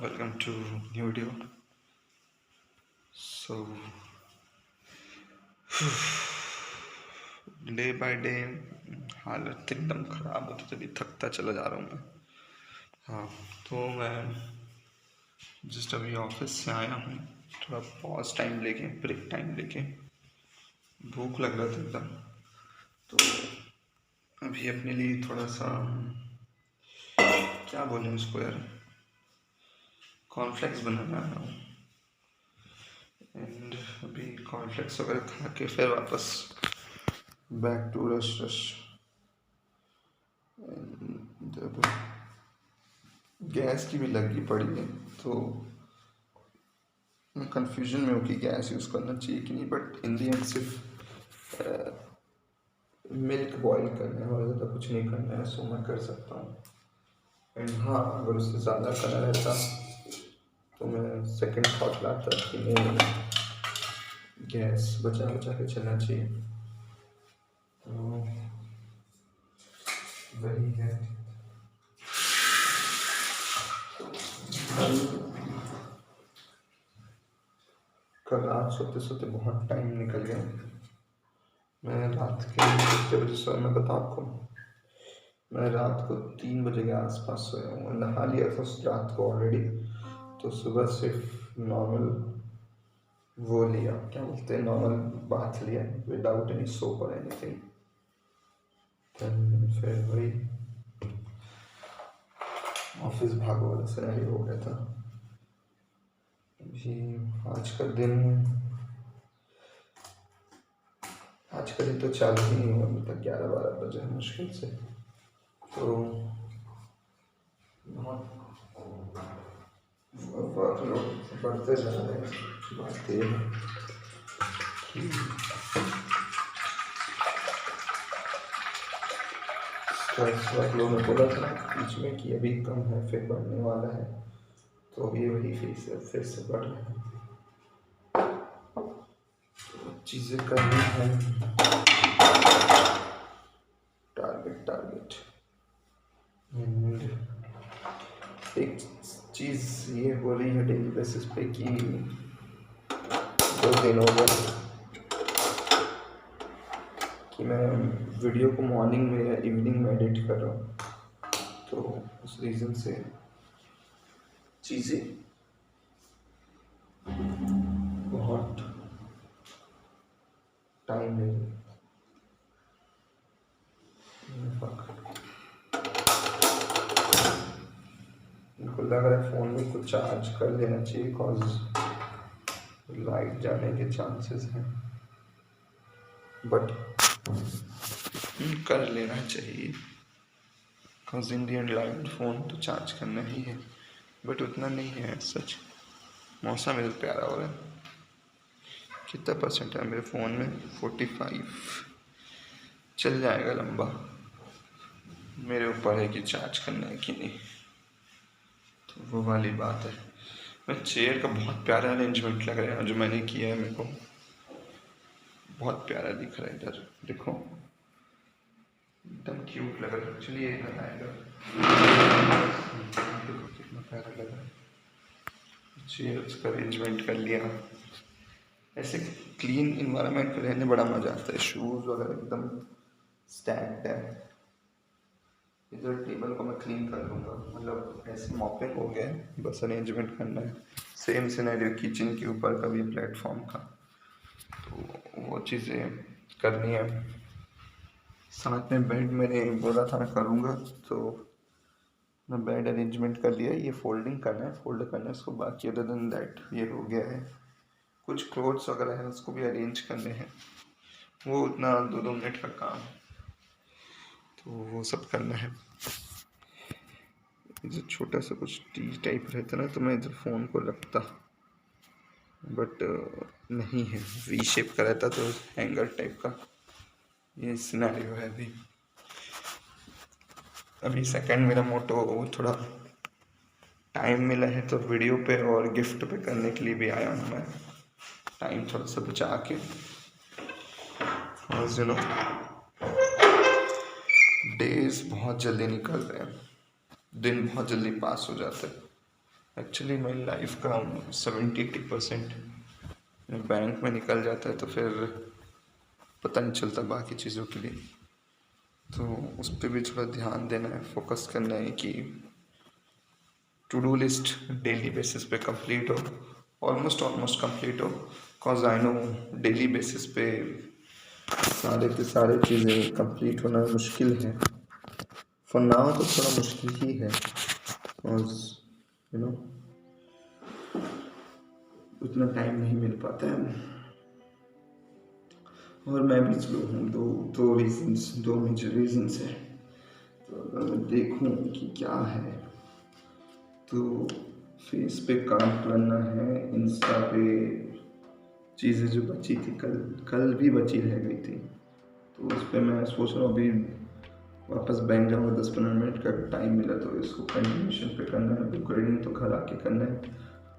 Welcome to new video. So day by day हालत एकदम ख़राब होती चली, थकता चला जा रहा हूँ मैं। हाँ, तो मैं जस्ट अभी ऑफिस से आया हूँ, थोड़ा पॉज टाइम लेके, ब्रेक टाइम लेके। भूख लग रहा था एकदम, तो अभी अपने लिए थोड़ा सा क्या बोलें उसको यार, कॉर्नफ्लेक्स बनाना आया हूँ। एंड अभी कॉर्नफ्लेक्स वगैरह खा के फिर वापस back to rush. And gas की भी लगी पड़ी है, तो मैं कंफ्यूजन में हूँ कि गैस यूज़ करना चाहिए कि नहीं। बट इन दी एंड सिर्फ मिल्क बॉईल करना है और ज़्यादा कुछ नहीं करना है, सो मैं कर सकता हूँ। एंड हाँ, अगर उससे ज़्यादा करना रहता तो मैं सेकंड थॉट लाता कि नहीं, गैस बचा बचा के चलना चाहिए। तो वही है। कल रात सोते सोते बहुत टाइम निकल गया। मैं रात के कितने बजे सोया मैं बताऊँ आपको? मैं रात को 3 बजे के आसपास सोया हूँ। नहा लिया था उस रात को ऑलरेडी, तो सुबह सिर्फ नॉर्मल वो लिया, क्या बोलते हैं, नॉर्मल बाथ लिया विदाउट एनी सोप और एनीथिंग। फिर वही ऑफिस भागो वाला सिनेरियो हो गया था। अभी आज का दिन तो चालू ही नहीं हुआ अभी तक, 11-12 बजे मुश्किल से। तो वर्कलोड बढ़ते जा रहे हैं। बात ये है कि स्ट्रेस वर्कलोड में बोला था बीच में कि अभी कम है, फिर बढ़ने वाला है, तो अभी वही फिर से बढ़ रहा है। तो चीज़ें करनी है, टारगेट। एक चीज़ ये हो रही है डेली बेसिस पे कि 2 दिन हो गए कि मैं वीडियो को मॉर्निंग में या इवनिंग में एडिट कर रहा हूँ, तो उस रीज़न से चीज़ें बहुत टाइम ले रही। उनको लग रहा है फ़ोन में कुछ चार्ज कर लेना चाहिए, कॉज लाइट जाने के चांसेस हैं, बट कर लेना चाहिए, cause in the and light phone तो चार्ज करना ही है, बट उतना नहीं है सच। मौसम एकदम प्यारा हो रहा है। कितना परसेंट है मेरे फ़ोन में? 45। चल जाएगा लंबा, मेरे ऊपर है कि चार्ज करना है कि नहीं, तो वो वाली बात है। मैं चेयर का बहुत प्यारा अरेंजमेंट लग रहा है जो मैंने किया है, मेरे को बहुत प्यारा दिख रहा है। इधर देखो, एकदम क्यूट लग रहा है। चलिए लगाएगा, देखो कितना प्यारा लग रहा है। चेयर्स का अरेंजमेंट कर लिया। ऐसे क्लीन इन्वायरमेंट में रहने बड़ा मज़ा आता है। शूज़ वगैरह एकदम स्टैक्ड है। इधर टेबल को मैं क्लीन कर लूँगा, मतलब ऐसे मॉपिंग हो गया है, बस अरेंजमेंट करना है। सेम सिनेरियो किचन के ऊपर का भी प्लेटफॉर्म का, तो वो चीज़ें करनी है। साथ में बेड मैंने बोला था मैं करूँगा, तो मैं बेड अरेंजमेंट कर लिया। ये फोल्ड करना है इसको, बाकी अदर देन दैट ये हो गया है। कुछ क्लोथ्स वगैरह हैं उसको भी अरेंज करने हैं, वो उतना 2-2 मिनट का काम है, तो वो सब करना है। जो छोटा सा कुछ टी टाइप रहता ना, तो मैं इधर फ़ोन को रखता, बट नहीं है, वी शेप का रहता, तो हैंगर टाइप का ये सिनेरियो है। अभी सेकंड मेरा मोटो थोड़ा टाइम मिला है तो वीडियो पे और गिफ्ट पे करने के लिए भी आया हूँ मैं, टाइम थोड़ा सा बचा के। और डेज बहुत जल्दी निकल रहे हैं, दिन बहुत जल्दी पास हो जाते हैं। एक्चुअली मेरी लाइफ का 70-80% बैंक में निकल जाता है, तो फिर पता नहीं चलता बाकी चीज़ों के लिए। तो उस पर भी थोड़ा ध्यान देना है, फोकस करना है कि to do list daily basis पे कंप्लीट हो, ऑलमोस्ट कंप्लीट हो। Cause I know daily basis पे सारे के सारे चीज़ें कंप्लीट होना मुश्किल है। फॉर नाउ तो थोड़ा मुश्किल ही है, कॉज यू नो उतना टाइम नहीं मिल पाता है। और मैं भी स्लो हूँ, दो मेजर रीजन्स है। तो अगर मैं देखूँ कि क्या है, तो फेस पे काम करना है, इंस्टा पे चीज़ें जो बची थी कल भी बची रह गई थी, तो उस पर मैं सोच रहा हूँ अभी वापस बैंक जाऊँगा, 10-15 मिनट का टाइम मिला तो इसको कंटिन्यूशन पे करना है। बुक रीडिंग तो घर आके करना है।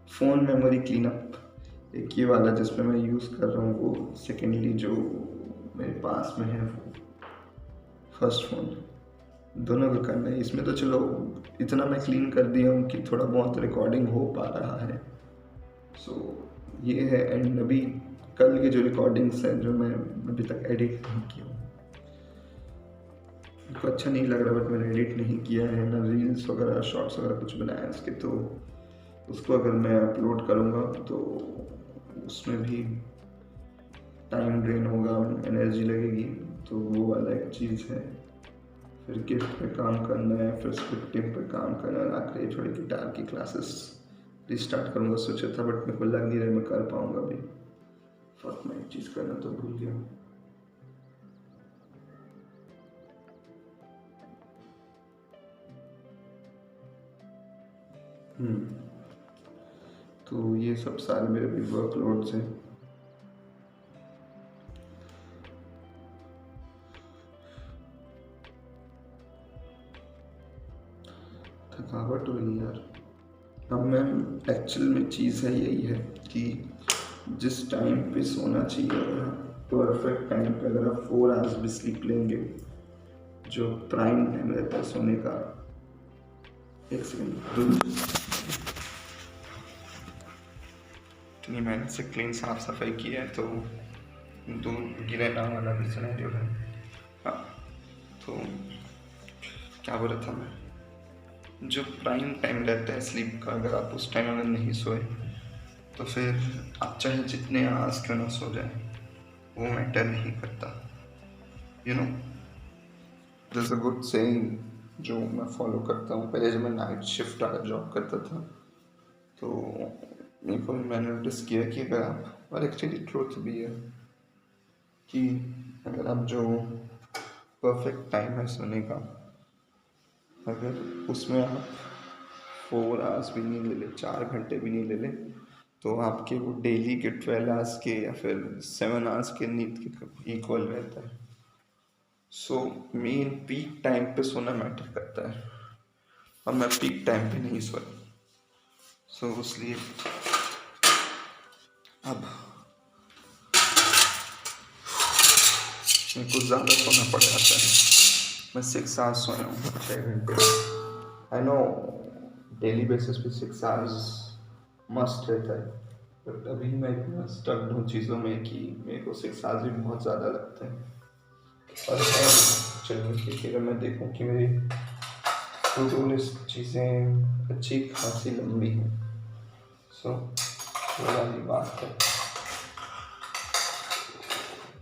फ़ोन मेमोरी क्लीन अप, एक ये वाला जिसमें मैं यूज़ कर रहा हूँ, वो सेकेंडली जो मेरे पास में है वो फर्स्ट फ़ोन, दोनों को करना है। इसमें तो चलो इतना मैं क्लीन कर दिया हूँ कि थोड़ा बहुत रिकॉर्डिंग हो पा रहा है। सो ये है। एंड अभी कल के जो रिकॉर्डिंग्स हैं जो मैं अभी तक एडिट नहीं किया हूँ, को अच्छा नहीं लग रहा, बट मैंने एडिट नहीं किया है ना, रील्स वगैरह शॉर्ट्स वगैरह कुछ बनाया उसके। तो उसको अगर मैं अपलोड करूँगा तो उसमें भी टाइम ड्रेन होगा, एनर्जी लगेगी, तो वो वाला एक चीज़ है। फिर गिफ्ट पे काम करना है, फिर स्क्रिप्टिंग पे काम करना है, आखिरी थोड़ी गिटार की क्लासेस रिस्टार्ट करूँगा सोचा था, बट मेरे को लग नहीं रहा मैं कर पाऊँगा अभी। फक, मैं एक चीज़ करना तो भूल गया। तो ये सब सारे मेरे भी वर्कलोड्स हैं। थकावट हो रही है यार। अब मैम एक्चुअल में चीज़ है यही है कि जिस टाइम पे सोना चाहिए, परफेक्ट टाइम पे अगर आप 4 आवर्स भी स्लीप लेंगे, जो प्राइम टाइम रहता है सोने का। एक सेकेंड, इतनी मेहनत से क्लीन साफ सफाई की है तो दूध गिरे ना वाला भी सिनेरियो है। हाँ, तो क्या बोल रहा था मैं, जो प्राइम टाइम रहता है स्लीप का, अगर आप उस टाइम अगर नहीं सोए तो फिर आप चाहे जितने आवर्स क्यों ना सो जाए, वो मैटर नहीं करता। You know, this is a good saying जो मैं फॉलो करता हूँ। पहले जब मैं नाइट शिफ्ट वाला जॉब करता था तो मेरे को मैंने नोटिस किया कि अगर आप, और एक्चुअली ट्रूथ भी है कि अगर आप जो परफेक्ट टाइम है सोने का, अगर उसमें आप 4 आवर्स भी नहीं ले ले, 4 घंटे भी नहीं ले ले, तो आपके वो डेली के 12 आवर्स के या फिर 7 आवर्स के नींद के इक्वल रहता है। सो मेन पीक टाइम पे सोना मैटर करता है, और मैं पीक टाइम पे नहीं सोया। सो इसलिए अब मेरे को ज़्यादा सोना पड़ जाता है। मैं 6 आवर्स सोया हूँ, 6 घंटे। आई नो डेली बेसिस पे 6 आवर्स मस्ट रहता है, बट अभी मैं इतना स्टक्ड हूँ चीज़ों में कि मेरे को 6 आवर्स भी बहुत ज़्यादा लगता है। और है चलिए, क्योंकि अगर मैं देखूँ कि मेरी टू डू लिस्ट चीज़ें अच्छी खासी लंबी हैं, सो वो वाली बात है,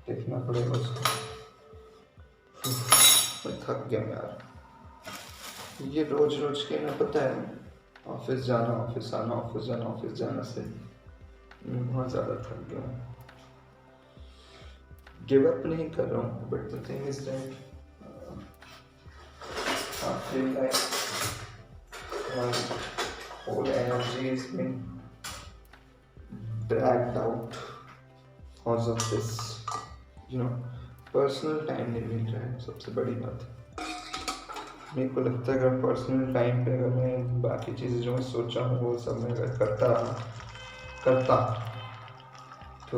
देखना पड़ेगा उसको। मैं थक गया यार, ये रोज रोज के ना, पता है, ऑफिस जाना ऑफिस आना, ऑफिस जाना ऑफिस जाना से बहुत ज़्यादा थक गया हूँ। गिव अप नहीं कर रहा हूँ, but the thing is that I feel like my whole energy is being dragged out because of this, you know, personal time नहीं मिल रहा है, सबसे बड़ी बात है। मेरे को लगता है अगर पर्सनल टाइम पे अगर मैं बाकी चीज़ें जो मैं सोचा हूँ वो सब मैं अगर करता तो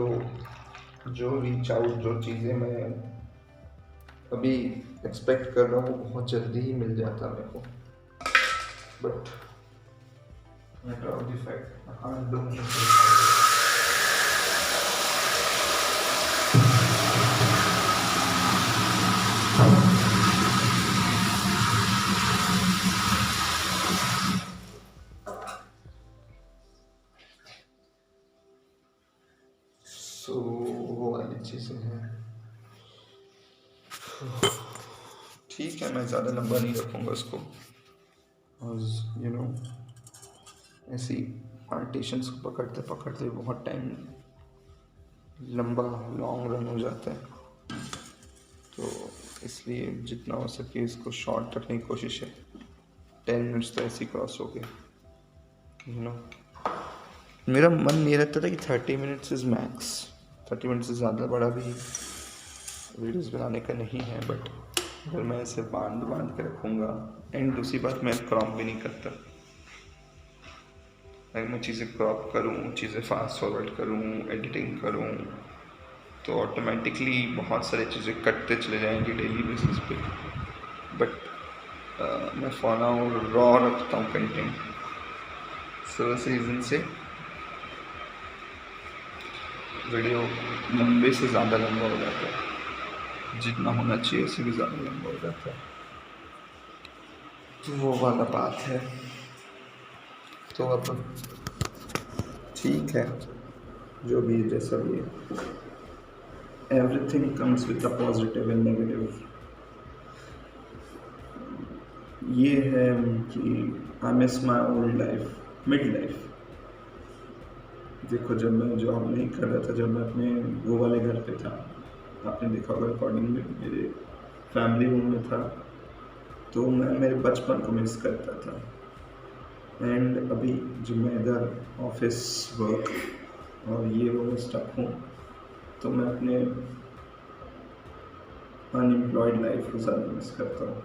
जो रीच आउट, जो चीज़ें मैं अभी एक्सपेक्ट कर रहा हूँ वो बहुत जल्दी ही मिल जाता मेरे को। बट नेटवर्क डिफेक्ट, हाँ 2 मिनट। सो वो वाली चीज़ें हैं। ठीक है, मैं ज़्यादा लंबा नहीं रखूँगा इसको, और ऐसी पार्टीशंस को पकड़ते पकड़ते बहुत टाइम लंबा लॉन्ग रन हो जाता है, तो इसलिए जितना हो सके इसको शॉर्ट रखने की कोशिश है। 10 मिनट्स तो ऐसे ही क्रॉस हो गए, मेरा मन नहीं रहता था कि 30 मिनट्स इज़ मैक्स। 30 मिनट्स से ज़्यादा बड़ा भी वीडियोस बनाने का नहीं है, बट अगर मैं इसे बांध के रखूँगा, एंड दूसरी बात मैं क्रॉप भी नहीं करता। अगर मैं चीज़ें क्रॉप करूँ, चीज़ें फास्ट फॉरवर्ड करूँ, एडिटिंग करूँ, तो ऑटोमेटिकली बहुत सारी चीज़ें कटते चले जाएंगी डेली बेसिस पे। बट मैं फॉर नाउ रॉ रखता हूँ कंटेंट, सो इस रीज़न से वीडियो लंबे से ज़्यादा लंबा हो जाता है, जितना होना चाहिए उससे भी ज़्यादा लंबा हो जाता है, तो वो वाला बात है। तो अब ठीक है, जो भी जैसा भी है, everything comes with a positive and negative. ये है कि I miss my old life, mid life. देखो, जब मैं जॉब नहीं कर रहा था, जब मैं अपने वो वाले घर पे था, आपने देखा होगा रिकॉर्डिंग में, मेरे फैमिली रूम में था, तो मैं मेरे बचपन को मिस करता था। एंड अभी जब मैं इधर ऑफिस वर्क और ये वो स्टक हूँ, तो मैं अपने अनएम्प्लॉयड लाइफ को ज़्यादा मिस करता हूँ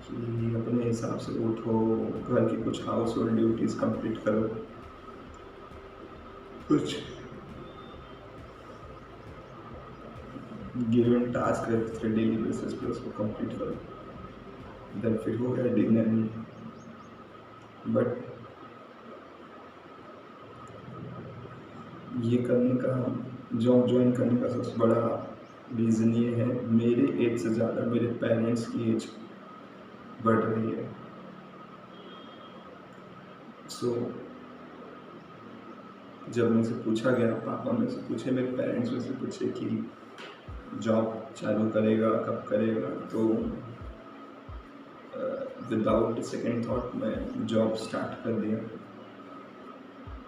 कि अपने हिसाब से उठो, घर की कुछ हाउस होल्ड ड्यूटीज़ कंप्लीट करो, कुछ गिवन टास्क रहते थे डेली बेसिस पे, उसको कंप्लीट करो, देन फिर हो गया डिनर। बट ये करने का, जॉब ज्वाइन करने का सबसे बड़ा रीज़न ये है, मेरे एज से ज़्यादा मेरे पेरेंट्स की एज बढ़ रही है। सो जब मुझसे पूछा गया, पापा में से पूछे, मेरे पेरेंट्स में से पूछे कि जॉब चालू करेगा, कब करेगा, तो विदाउट सेकेंड थॉट मैं जॉब स्टार्ट कर दिया।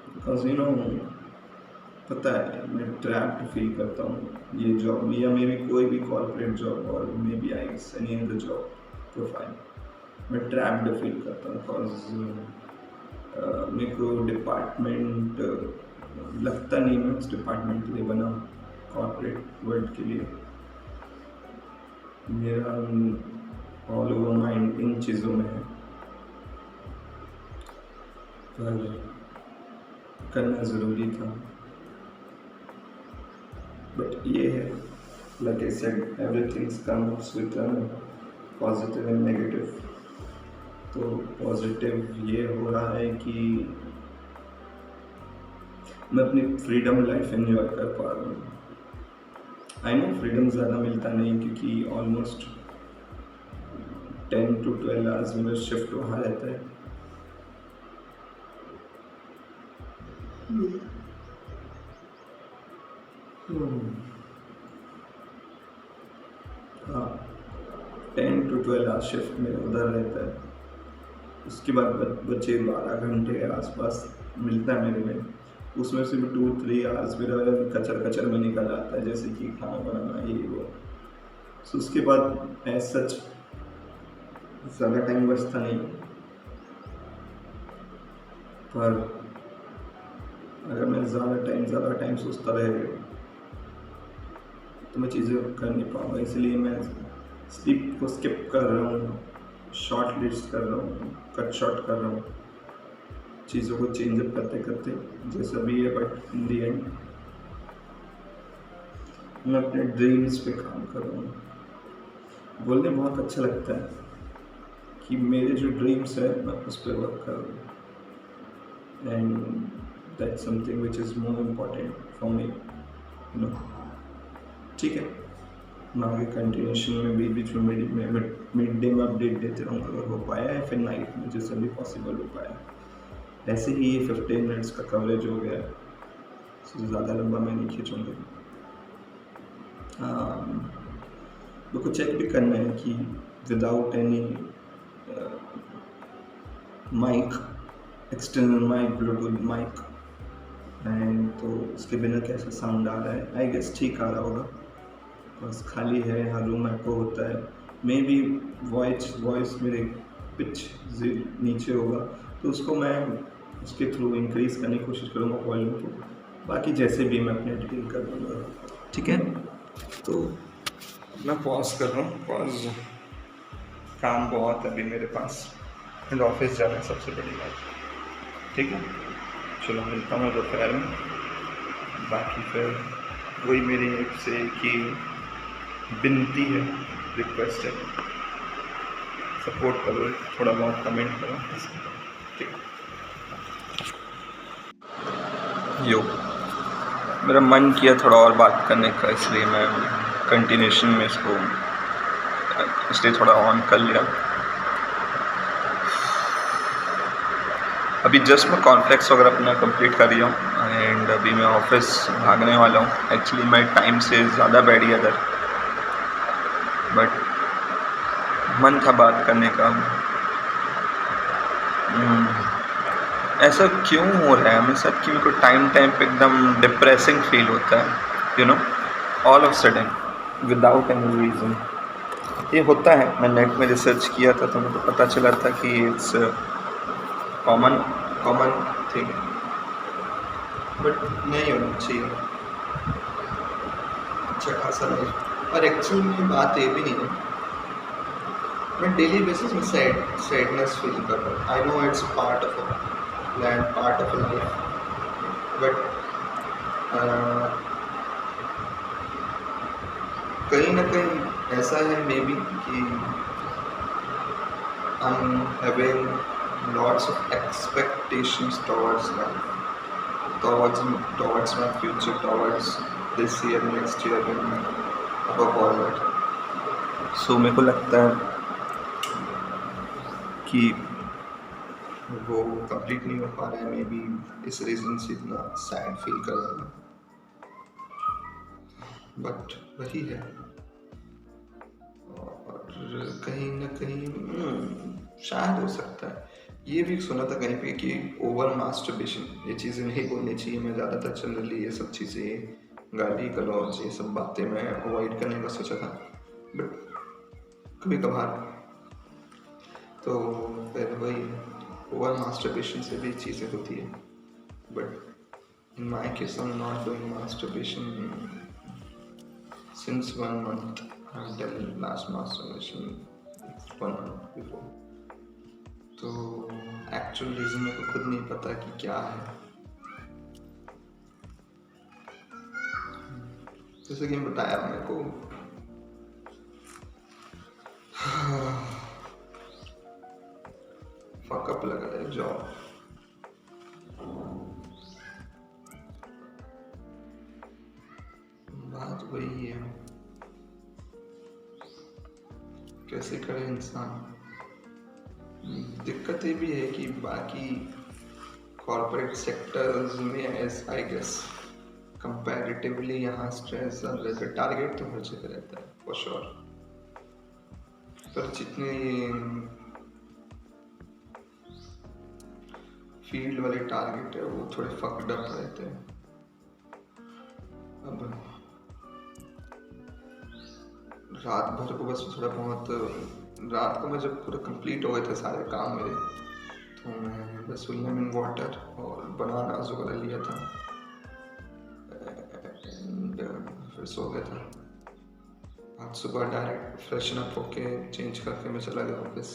बिकॉज पता है, मैं ट्रैप्ड फील करता हूँ ये जॉब, या मे बी कोई भी कॉर्पोरेट जॉब, और maybe I any other job profile, मैं ट्रैप्ड फील करता हूँ। बिकॉज मेरे को डिपार्टमेंट लगता नहीं मैं उस डिपार्टमेंट के लिए बना, कॉर्पोरेट वर्ल्ड के लिए। मेरा ऑल ओवर माइंड इन चीज़ों में है, पर करना ज़रूरी था। बट ये है, like I said, everything comes with a positive and negative। तो पॉजिटिव ये हो रहा है कि मैं अपनी फ्रीडम लाइफ एंजॉय कर पा रहा हूँ। आई नो फ्रीडम ज़्यादा मिलता नहीं, क्योंकि ऑलमोस्ट 10 to 12 आवर्स में शिफ्ट वहाँ रहता है। हाँ, 10 to 12 आवर्स शिफ्ट में उधर रहता है। उसके बाद बचे 12 घंटे के आसपास मिलता है मेरे में, उसमें से भी 2-3 आवर्स मेरा कचर में निकल जाता है, जैसे कि खाना बनाना, ये वो। सो उसके बाद एज सच ज़्यादा टाइम बचता नहीं, पर अगर मैं ज़्यादा टाइम सोचता रहेगा तो मैं चीज़ें कर नहीं पाऊँगा। इसलिए मैं स्लीप को स्किप कर रहा हूँ, शॉर्ट लिस्ट कर रहा हूँ, कट शॉर्ट कर रहा हूँ, चीज़ों को चेंज अप करते करते जैसा भी है। बट इन दी एंड मैं अपने ड्रीम्स पे काम कर रहा हूँ। बोलने बहुत अच्छा लगता है, कि मेरे जो ड्रीम्स है मैं उस पर वर्क करूँ, and that's something which is more important for me, you know. ठीक है, मैं आगे कंटिन्यूशन में बीच बीच में मिड डे में अपडेट देते रहूँगा अगर हो पाया, या फिर नाइट में जैसे भी पॉसिबल हो पाया। ऐसे ही ये 15 मिनट्स का कवरेज हो गया, इससे ज़्यादा लंबा मैं नहीं खींचूँगा। मेरे को चेक भी करना है कि without any mic, external mic, Bluetooth mic, and तो उसके बिना कैसा साउंड आ रहा है। आई गेस ठीक आ रहा होगा, बस खाली है, हर रूम एको होता है। मे बी वॉइस मेरे पिच नीचे होगा, तो उसको मैं उसके थ्रू इंक्रीज़ करने की कोशिश करूँगा वॉल्यूम को। बाकी जैसे भी मैं अपने एडिटिंग कर दूँगा, ठीक है। तो मैं पॉज कर रहा हूँ, पॉज, काम बहुत है अभी मेरे पास, एंड ऑफिस जाना है सबसे बड़ी बात, ठीक है। चलो मिलता हूँ दोपहर में। बाकी फिर वही मेरी एक से की विनती है, रिक्वेस्ट है, सपोर्ट करो, थोड़ा बहुत कमेंट करो, ठीक। यो, मेरा मन किया थोड़ा और बात करने का, इसलिए मैं कंटिन्यूशन में इसलिए थोड़ा ऑन कर लिया। अभी जस्ट मैं कॉन्फ्लेक्स वगैरह अपना कंप्लीट कर दिया हूँ, एंड अभी मैं ऑफिस भागने वाला हूँ। एक्चुअली मैं टाइम से ज़्यादा बैठ गया था, बट मन था बात करने का। ऐसा क्यों हो रहा है हमेशा कि मेरे को टाइम पे एकदम डिप्रेसिंग फील होता है, you know, all of sudden without any reason. ये होता है, मैं नेट में रिसर्च किया था तो मुझे पता चला था कि इट्स कॉमन थिंग, बट नहीं होना चाहिए अच्छा खासा लाइफ। और एक्चुअली में बात ये भी नहीं है, मैं डेली बेसिस में सैडनेस फील कर रहा हूँ। I know it's part of life, but कहीं ना कहीं ऐसा है मे बी कि I am having lots of expectations towards my future, towards this year, next year, and above all that. So मेरे को लगता है कि वो कंप्लीट नहीं हो पा रहा है, मे बी इस रीज़न से इतना सैड फील कर रहा हूँ, बट वही है। और कहीं ना कहीं शायद हो सकता है, ये भी सुना था कहीं पे कि ओवर मास्टरबेशन, ये चीज़ें नहीं बोलनी चाहिए। मैं ज़्यादातर जनरली ये सब चीज़ें, गाली गलौज, ये सब बातें मैं अवॉइड करने का सोचा था, बट कभी कभार तो फिर वही ओवर मास्टरबेशन से भी चीज़ें होती है। But in my case I am not doing masturbation since 1 month. I've done last masturbation 1 month before. तो एक्चुअल रीज़न मेरे को खुद नहीं पता कि क्या है। जैसे कि बताया मेरे को फकअप लगा है जॉब। बात वही है, कैसे करे इंसान। दिक्कत ये भी है कि बाकी कॉर्पोरेट सेक्टर्स में एज आई गेस कंपैरेटिवली यहाँ स्ट्रेस ज़्यादा रहता है। टारगेट तो हर जगह रहता है फॉर श्योर, पर जितने फील्ड वाले टारगेट है वो थोड़े फक्ड अप रहते हैं। अब रात भर को बस थोड़ा बहुत, रात को मैं जब पूरा कंप्लीट हो गए थे सारे काम मेरे, तो मैं बस लेमन वाटर और बनानास वगैरह लिया था, एंड फिर सो गया था। आज सुबह डायरेक्ट फ्रेशन अप होके चेंज करके मैं चला गया ऑफिस।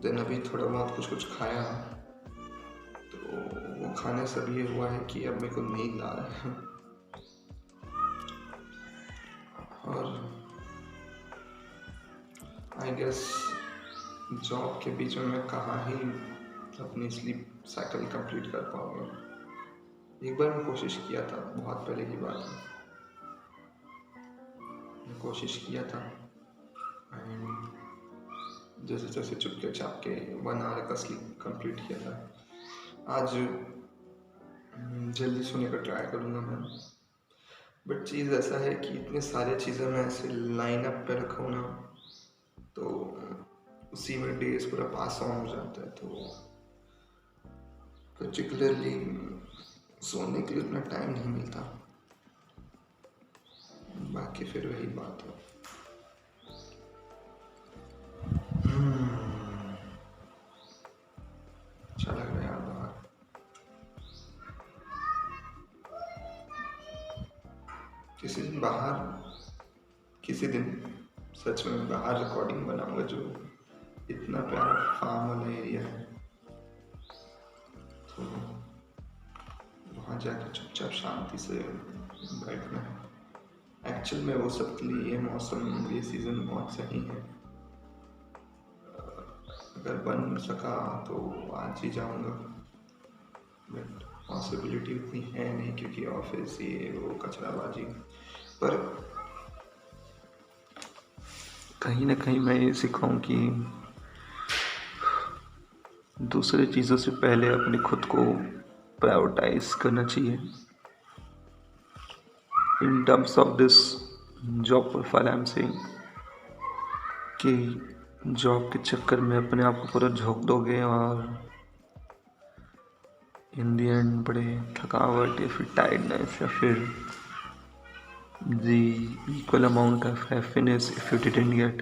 देन अभी थोड़ा बहुत कुछ खाया, तो वो खाने से भी ये हुआ है कि अब मेरे को नींद आ रहा है। और आई गेस जॉब के बीच में मैं कहाँ ही अपनी स्लीप साइकिल कंप्लीट कर पाऊँगा। एक बार मैं कोशिश किया था, बहुत पहले की बात है, मैं कोशिश किया था एंड जैसे जैसे चुपके चापके 1 आवर का स्लीप कंप्लीट किया था। आज जल्दी सोने का ट्राई करूँगा मैं। बट चीज़ ऐसा है कि इतने सारे चीज़ें मैं ऐसे लाइन अप पे रखूँ ना, तो उसी में डेज पूरा पास ऑन हो जाता है। तो पर्टिकुलरली सोने के लिए उतना टाइम नहीं मिलता। बाकी फिर वही बात है। अच्छा लग रहा है यार बाहर। किसी दिन सच में बाहर रिकॉर्डिंग बनाऊंगा, जो इतना प्यारा फार्म वाला एरिया है, तो वहाँ जाकर चुपचाप शांति से बैठना है। एक्चुअल में वो सब के लिए ये मौसम, ये सीज़न बहुत सही है। अगर बन सका तो आज ही जाऊंगा, बट पॉसिबिलिटी उतनी है नहीं क्योंकि ऑफिस ये वो कचराबाजी। पर कहीं ना कहीं मैं ये सीखा हूँ कि दूसरे चीज़ों से पहले अपने खुद को प्रायोरिटाइज करना चाहिए। In terms of this job profile I am saying कि जॉब के चक्कर में अपने आप को पूरा झोंक दोगे और इन दी एंड बड़े थकावट या फिर टायर्डनेस या फिर the equal amount of happiness if you didn't get,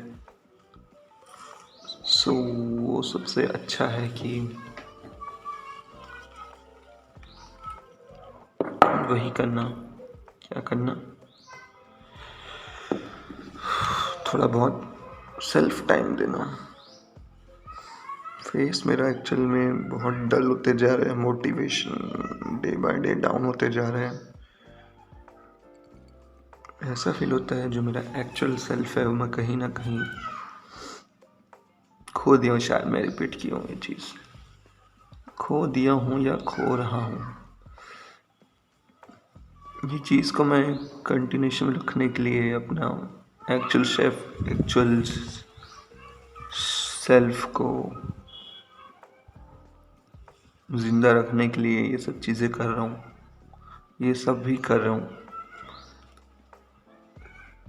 so वो सबसे अच्छा है कि वही करना। क्या करना, थोड़ा बहुत सेल्फ टाइम देना। फेस मेरा एक्चुअल में बहुत डल होते जा रहा है, motivation day by day down होते जा रहे हैं। ऐसा फील होता है जो मेरा एक्चुअल सेल्फ है वो मैं कहीं ना कहीं खो दिया हूँ। शायद मैं रिपीट की हूँ ये चीज़, खो दिया हूँ या खो रहा हूँ। ये चीज़ को मैं कंटिन्यूशन में रखने के लिए अपना एक्चुअल सेल्फ को जिंदा रखने के लिए ये सब चीज़ें कर रहा हूँ, ये सब भी कर रहा हूँ।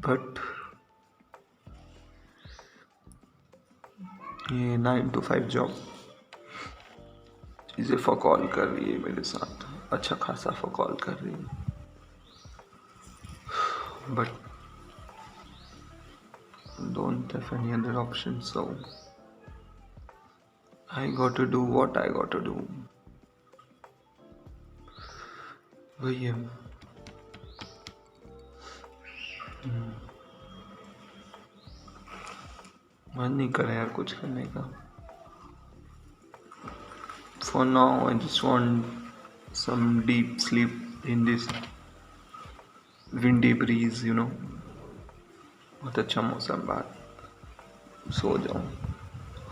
बट ये 9 to 5 जॉब चीज़ें फकॉल कर रही है मेरे साथ, अच्छा खासा फकॉल कर रही है। But don't have any other option, so I got to do what I got to do. वही है। मन नहीं कर रहा यार कुछ करने का। For now I just want some deep sleep in this windy breeze, you know। बहुत अच्छा मौसम, बाहर सो जाऊं।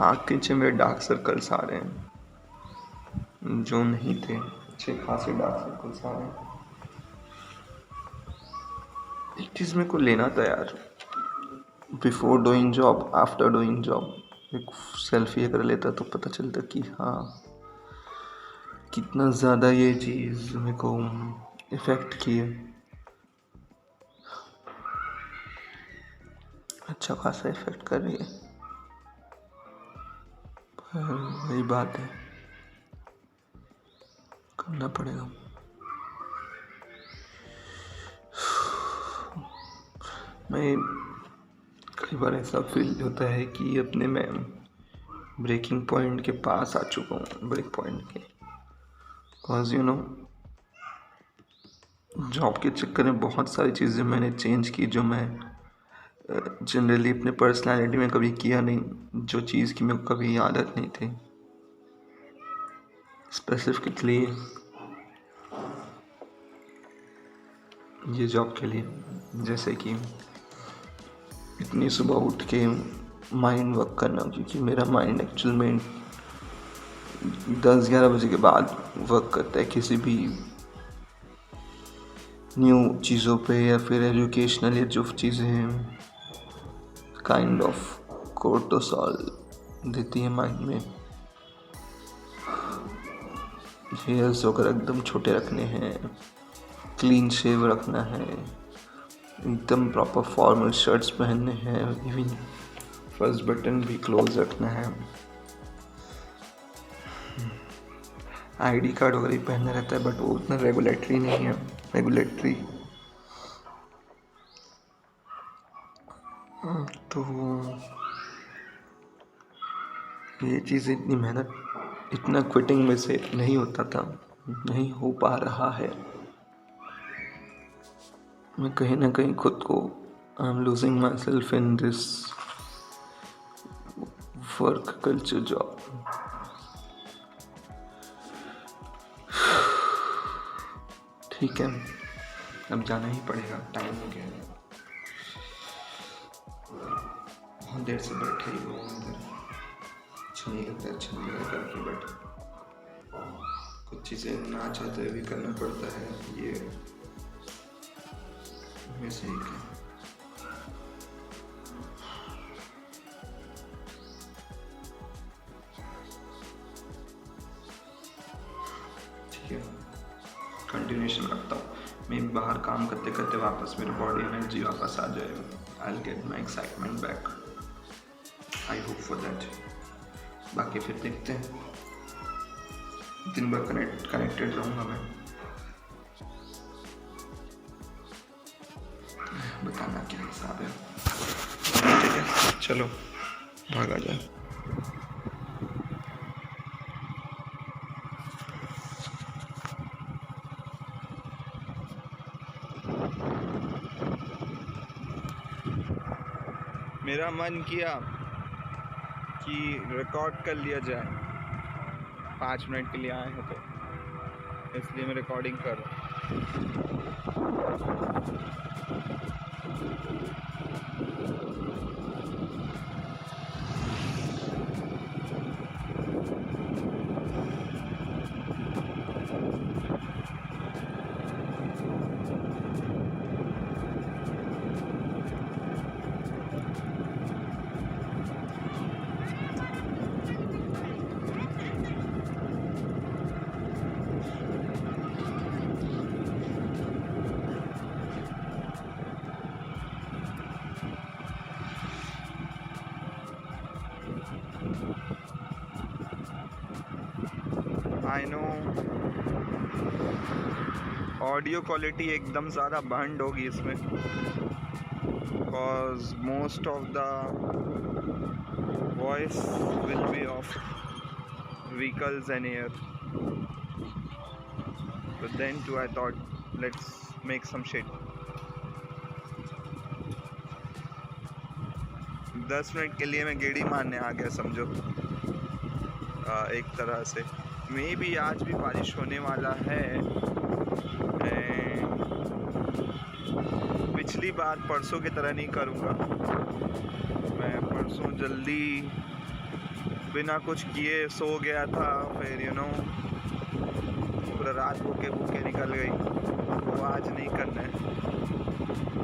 आँख के नीचे मेरे डार्क सर्कल्स आ रहे हैं जो नहीं थे, अच्छे खासे डार्क सर्कल्स आ रहे हैं। एक चीज़ मेरे को लेना था यार, before doing job after doing job एक सेल्फी अगर लेता तो पता चलता कि हाँ कितना ज़्यादा ये चीज़ मेरे को इफ़ेक्ट की है। अच्छा खासा इफ़ेक्ट कर रही है। पर वही बात है, करना पड़ेगा। मैं कई बार ऐसा फील होता है कि अपने में ब्रेकिंग पॉइंट के पास आ चुका हूँ, ब्रेक पॉइंट के। बिकॉज यू नो जॉब के चक्कर में बहुत सारी चीज़ें मैंने चेंज की जो मैं जनरली अपने पर्सनालिटी में कभी किया नहीं, जो चीज़ की मेरे को कभी आदत नहीं थी। स्पेसिफिकली ये जॉब के लिए, जैसे कि इतनी सुबह उठ के माइंड वर्क करना, क्योंकि मेरा माइंड एक्चुअल में 10-11 बजे के बाद वर्क करता है किसी भी न्यू चीज़ों पे या फिर एजुकेशनल या जो चीज़ें हैं काइंड ऑफ कोर्टिसोल देती है माइंड में। हेयर्स वगैरह एकदम छोटे रखने हैं, क्लीन शेव रखना है, एकदम प्रॉपर फॉर्मल शर्ट्स पहनने हैं, इवन फर्स्ट बटन भी क्लोज रखना है, आईडी कार्ड वगैरह ही पहनना रहता है, बट वो उतना रेगुलेटरी नहीं है। रेगुलेटरी तो ये चीज़ इतनी मेहनत, इतना क्विटिंग में से नहीं होता था, नहीं हो पा रहा है। मैं कहीं ना कहीं खुद को I am losing my self in this work culture job. ठीक है, अब जाना ही पड़ेगा, टाइम हो गया है। बहुत देर से बैठे ही हुए हैं, अच्छा नहीं लगता, अच्छा नहीं लगा करके, बट कुछ चीज़ें ना चाहते हुए भी करना पड़ता है, ये में से एक है। ठीक है, कंटिन्यूशन करता हूँ मैं। बाहर काम करते करते वापस मेरी बॉडी एनर्जी वापस आ जाएगा। I will get my excitement back, I hope for that. बाकी फिर देखते हैं, दिन भर कनेक्टेड रहूँगा मैं। बताना क्या हिसाब है। ठीक है, चलो भागा जाए। मेरा मन किया कि रिकॉर्ड कर लिया जाए, 5 मिनट के लिए आए हैं तो इसलिए मैं रिकॉर्डिंग कर रहा आई नो ऑडियो क्वालिटी एकदम ज़्यादा बंड होगी इसमें, because most of the voice will be of vehicles and air, but then too I thought let's make some shit. 10 minute के लिए मैं गेड़ी मारने आ गया समझो, एक तरह से। मे भी आज भी बारिश होने वाला है। पिछली बार परसों की तरह नहीं करूँगा मैं। परसों जल्दी बिना कुछ किए सो गया था, फिर यू नो पूरा रात भूखे निकल गई। वो आज नहीं करना है।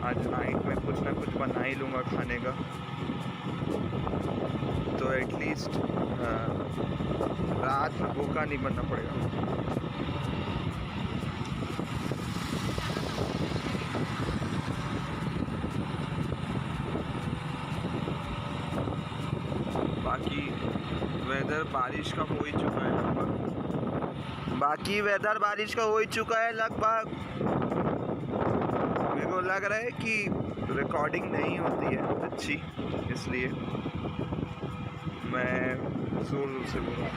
आज नाइट में कुछ ना कुछ बना ही लूँगा खाने का, तो एटलीस्ट रात में भूखा नहीं बनना पड़ेगा। बाकी वेदर बारिश का हो ही चुका है लगभग। मेरे को लग रहा है कि रिकॉर्डिंग नहीं होती है अच्छी, इसलिए मैं जोर जोर से बोल रहा हूँ।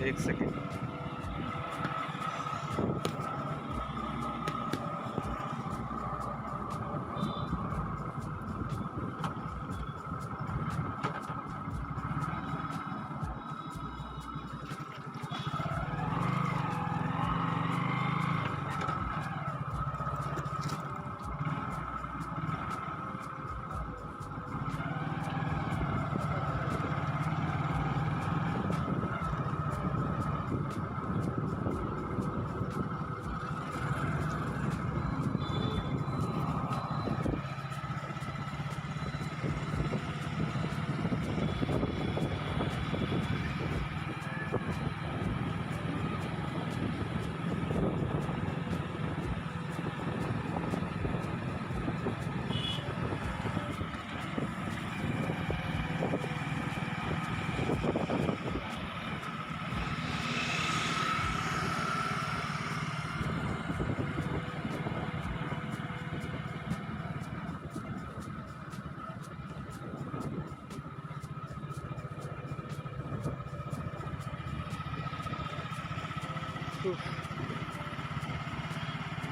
एक सेकेंड।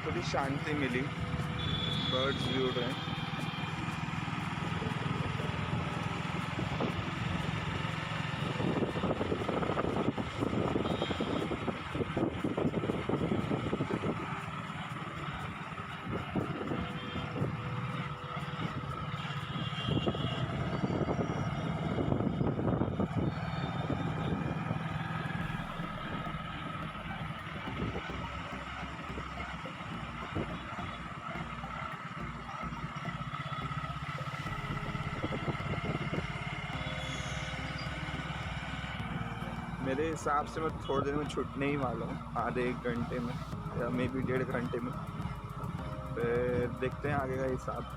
थोड़ी शांति मिली, बर्ड्स भी उड़ रहे हैं। मेरे हिसाब से मैं थोड़ी देर में छूटने ही वाला हूँ, आधे 1 घंटे में या मे बी 1.5 घंटे में। फिर देखते हैं आगे का हिसाब।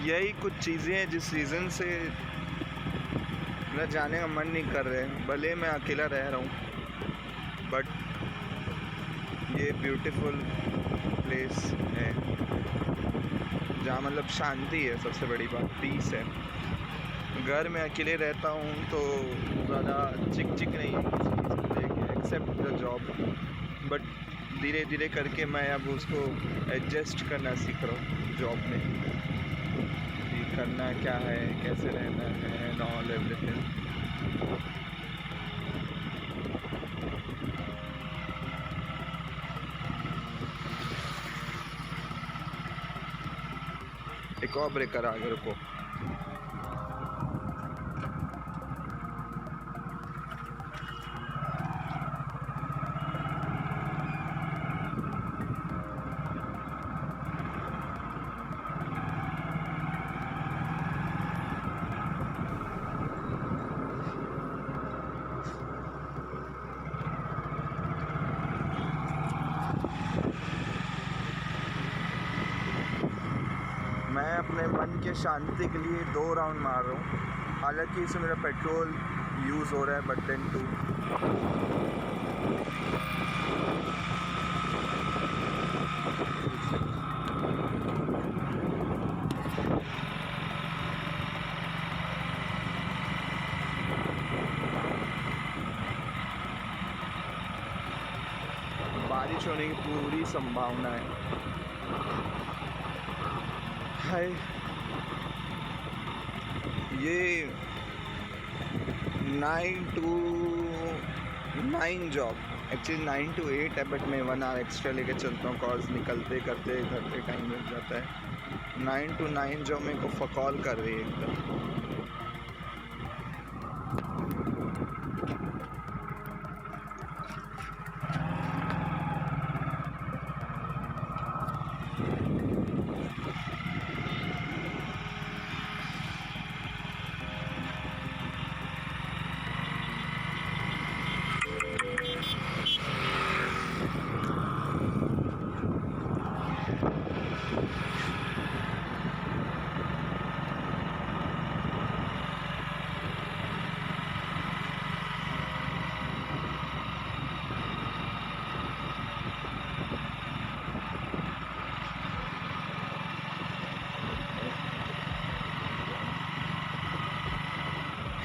यही कुछ चीज़ें हैं जिस रीज़न से मेरा जाने का मन नहीं कर रहा है। भले मैं अकेला रह रहा हूँ, बट ये ब्यूटीफुल प्लेस है जहाँ मतलब शांति है, सबसे बड़ी बात पीस है। घर में अकेले रहता हूँ तो ज़्यादा चिक चिक नहीं है किसी चीज़ को लेके, एक्सेप्ट द जॉब। बट धीरे धीरे करके मैं अब उसको एडजस्ट करना सीख रहा हूँ जॉब में, करना क्या है, कैसे रहना है एंड ऑल एवरीथिंग। एक और ब्रेकर आ गया, रुको। मैं अपने मन के शांति के लिए 2 राउंड मार रहा हूँ। हालांकि इसमें मेरा पेट्रोल यूज़ हो रहा है, बट देन टू बारिश होने की पूरी संभावना है। ये 9 to 9 जॉब, एक्चुअली 9 to 8 है, बट मैं 1 आवर एक्स्ट्रा लेके चलता हूँ कॉल्स निकलते करते घर पे टाइम लग जाता है। 9 to 9 जॉब मेरे को फकॉल कर रही है एकदम।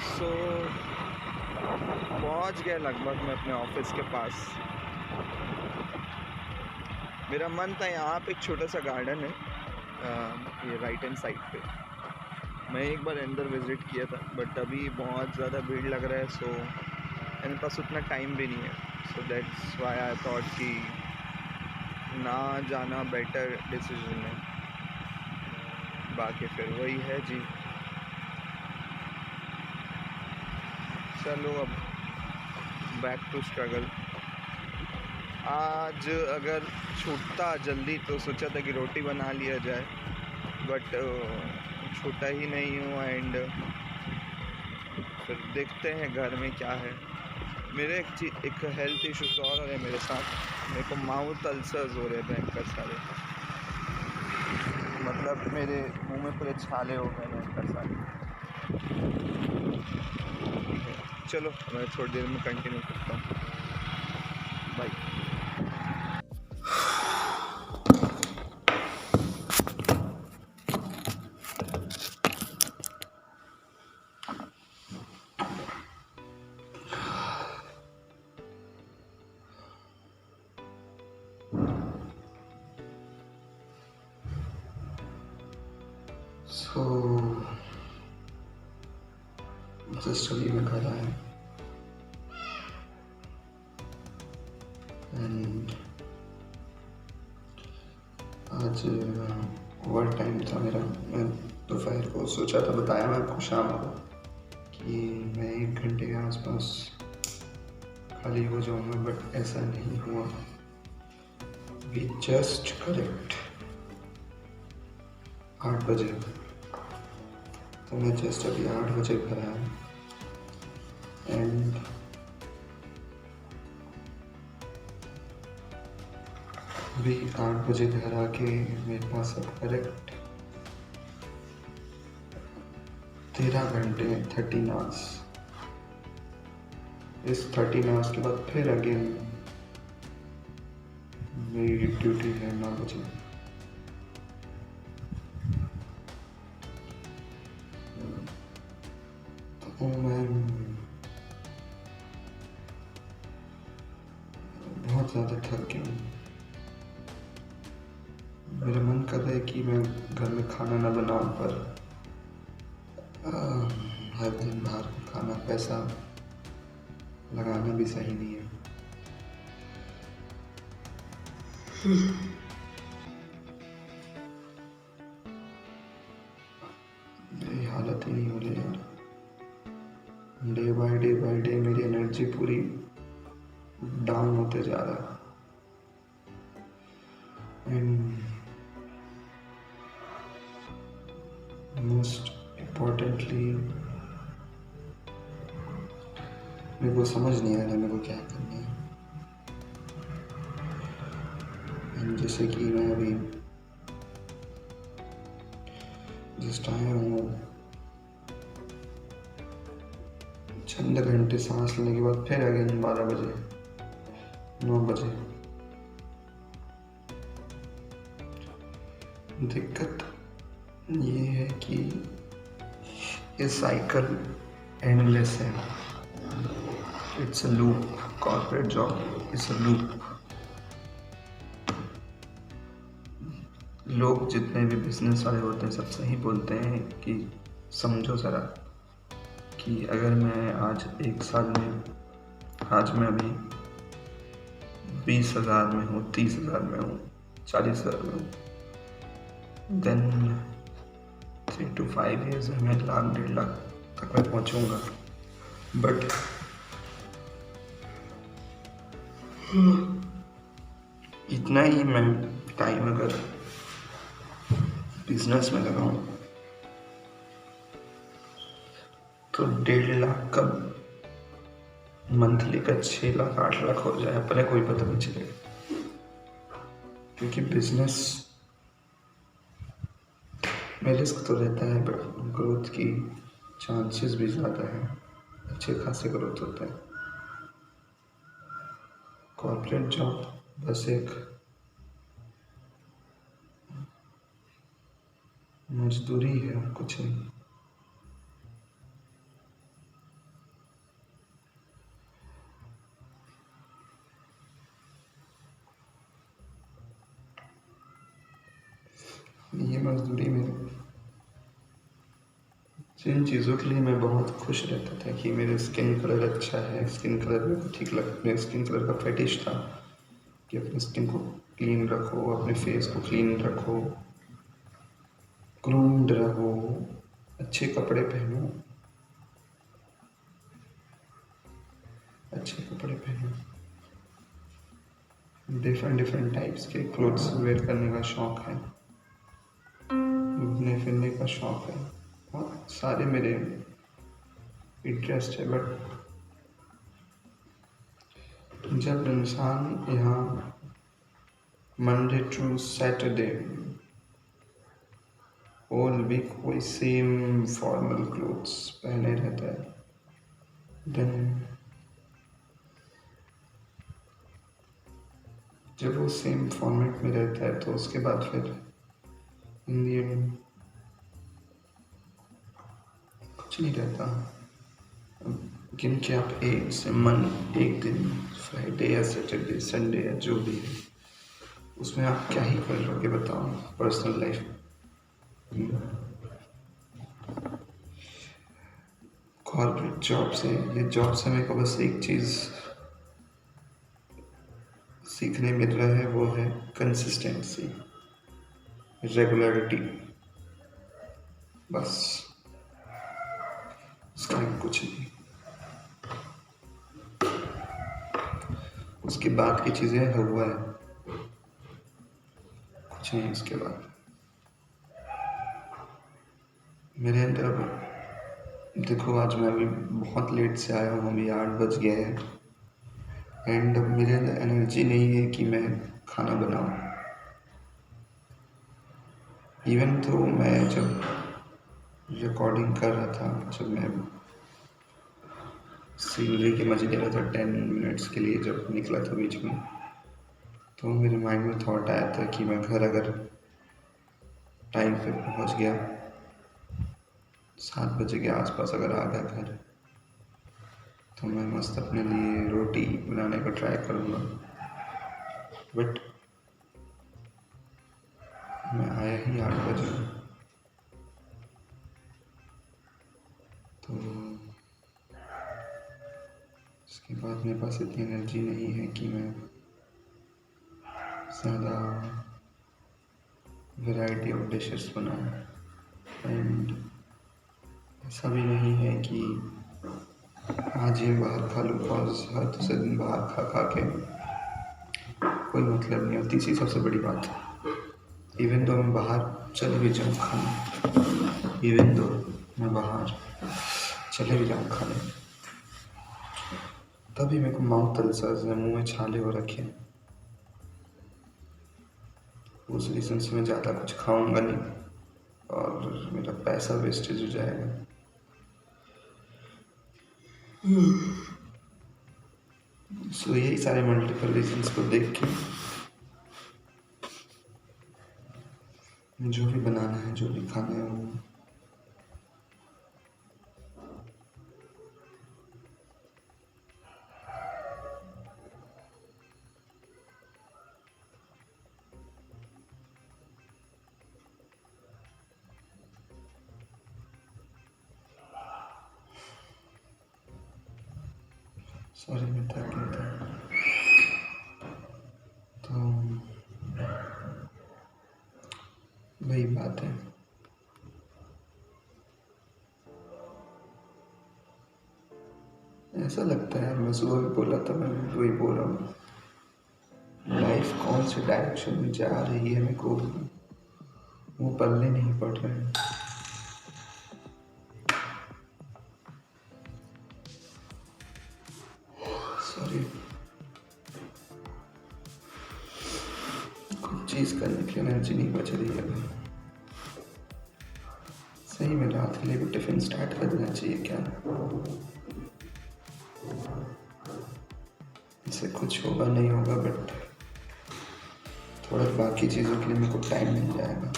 सो पहुंच गया लगभग मैं अपने ऑफिस के पास। मेरा मन था, यहाँ पे एक छोटा सा गार्डन है, ये राइट हैंड साइड पे। मैं एक बार अंदर विज़िट किया था, बट अभी बहुत ज़्यादा भीड़ लग रहा है, सो मेरे पास उतना टाइम भी नहीं है। So that's why I thought कि ना जाना बेटर डिसीजन है। बाकी फिर वही है जी। चलो अब बैक टू स्ट्रगल। आज अगर छूटता जल्दी तो सोचा था कि रोटी बना लिया जाए, बट छूटा ही नहीं हूँ। एंड फिर देखते हैं घर में क्या है। मेरे एक हेल्थ इश्यूज और हो रहे हैं मेरे साथ। मेरे को माउथ अल्सर्स हो रहे हैं भयंकर सारे, मतलब मेरे मुंह में पूरे छाले हो गए भयंकर सारे। चलो मैं थोड़ी देर में कंटिन्यू करता हूँ, बाय। सो जस्ट अभी मैं घर आया एंड आज ओवर टाइम था मेरा। मैं दोपहर को सोचा था, बताया मैं आपको शाम को कि मैं 1 घंटे के आसपास खाली हो जाऊंगा, बट ऐसा नहीं हुआ। वी जस्ट करेक्ट 8 बजे, तो मैं जस्ट अभी 8 बजे घर आया एंड अभी 8 बजे घर आके मेरे पास अब करेक्ट 13 घंटे 13 आवर्स। इस 13 आवर्स के बाद फिर अगेन मेरी ड्यूटी है 9 बजे। तो मैं बहुत ज़्यादा थक गया हूँ। मेरा मन कर रहा है कि मैं घर में खाना ना बनाऊं, पर हर दिन बाहर खाना पैसा लगाना भी सही नहीं है। मेरी हालत ही नहीं हो रही यार। डे बाय डे मेरी एनर्जी पूरी डाउन होते जा रहा है एंड मोस्ट इम्पोर्टेंटली मेरे को समझ नहीं आ रहा मेरे को क्या करना है। एंड जैसे कि मैं अभी जस्ट आया हूँ, चंद घंटे सांस लेने के बाद फिर अगेन 12 बजे 9 बजे। दिक्कत ये है कि ये साइकिल एंडलेस है। It's a loop. Corporate job it's a loop. लोग जितने भी बिजनेस वाले होते हैं सब सही बोलते हैं कि समझो ज़रा कि अगर मैं आज 1 साल में, आज मैं अभी 20,000 में हूँ, 30,000 में हूँ, 40,000 में हूँ, देन 3 to 5 years में मैं 1,00,000 1,50,000 तक मैं पहुँचूँगा। बट इतना ही मैं टाइम अगर बिजनेस में लगाऊं तो 1.5 लाख का मंथली का 6 लाख 8 लाख हो जाए, अपने कोई पता नहीं चलेगा। क्योंकि बिजनेस में रिस्क तो रहता है, बट ग्रोथ की चांसेस भी ज़्यादा है, अच्छे खासे ग्रोथ होता है। कॉर्पोरेट जॉब बस एक मजदूरी है, कुछ नहीं। ये मजदूरी में जिन चीज़ों के लिए मैं बहुत खुश रहता था कि मेरे स्किन कलर अच्छा है, स्किन कलर मेरे को ठीक लगता, मेरे स्किन कलर का फेटिश था कि अपनी स्किन को क्लीन रखो, अपने फेस को क्लीन रखो, ग्रूम्ड रहो, अच्छे कपड़े पहनो, अच्छे कपड़े पहनो, डिफरेंट टाइप्स के क्लोथ्स वेयर करने का शौक़ है, घूमने फिरने का शौक़ है, बहुत सारे मेरे इंटरेस्ट है। बट जब इंसान यहाँ Monday to Saturday whole week वही सेम फॉर्मल क्लोथ्स पहने रहता है, देन जब वो सेम फॉर्मेट में रहता है तो उसके बाद फिर इन दी एंड कुछ नहीं रहता। गिन के आप एक दिन फ्राइडे या सैटरडे संडे या जो भी है उसमें आप क्या ही कर लोगे बताओ पर्सनल लाइफ। कॉर्पोरेट जॉब से ये जॉब से मेरे को बस एक चीज़ सीखने मिल रहा है, वो है कंसिस्टेंसी, रेगुलरिटी, बस उसका कुछ नहीं। उसके बाद की चीज़ें हुआ है, कुछ नहीं उसके बाद। मेरे अंदर अब देखो, आज मैं अभी बहुत लेट से आया हूँ, अभी 8 बज गए हैं एंड अब मेरे अंदर एनर्जी नहीं है कि मैं खाना बनाऊँ। इवन तो मैं जब रिकॉर्डिंग कर रहा था, जब मैं सीनरी के मजे ले रहा था 10 मिनट्स के लिए, जब निकला था बीच में, तो मेरे माइंड में थॉट आया था कि मैं घर अगर टाइम पे पहुंच गया, 7 बजे के आसपास अगर आ गया घर, तो मैं मस्त अपने लिए रोटी बनाने का ट्राई करूँगा। बट मैं आया ही 8 बजे, तो उसके बाद मेरे पास इतनी एनर्जी नहीं है कि मैं ज़्यादा वैरायटी ऑफ डिशेस बनाऊँ। एंड ऐसा भी नहीं है कि आज ही बाहर खा लूँ, बिकॉज हर दूसरे दिन बाहर खा खा के कोई मतलब नहीं होती। तीसरी सबसे बड़ी बात, इवन तो मैं बाहर चले भी जाऊँ खाने, इवन तो मैं बाहर चले भी जाऊँ खाने, तभी मेरे को माउथ अल्सर्स हैं, मुँह में छाले हो रखे हैं। उस रीज़न से मैं ज़्यादा कुछ खाऊंगा नहीं और मेरा पैसा वेस्टेज हो जाएगा। सो यही सारे मल्टीपल रीजंस को देख के जो भी बनाना है, जो भी खाना है, वो सॉरी मैं थक गया था। तो वही बात है, ऐसा लगता है मैं सुबह भी बोला था, मैं वही बोल रहा हूँ, लाइफ कौन से डायरेक्शन में जा रही है मेरे को वो पल्ले नहीं पड़ रहे हैं। सॉरी, कुछ चीज़ करने की एनर्जी नहीं बच रही है भाई। सही में रात के लिए भी टिफिन स्टार्ट कर देना चाहिए क्या? इससे कुछ होगा नहीं होगा, बट थोड़ा बाकी चीज़ों के लिए मेरे को टाइम मिल जाएगा।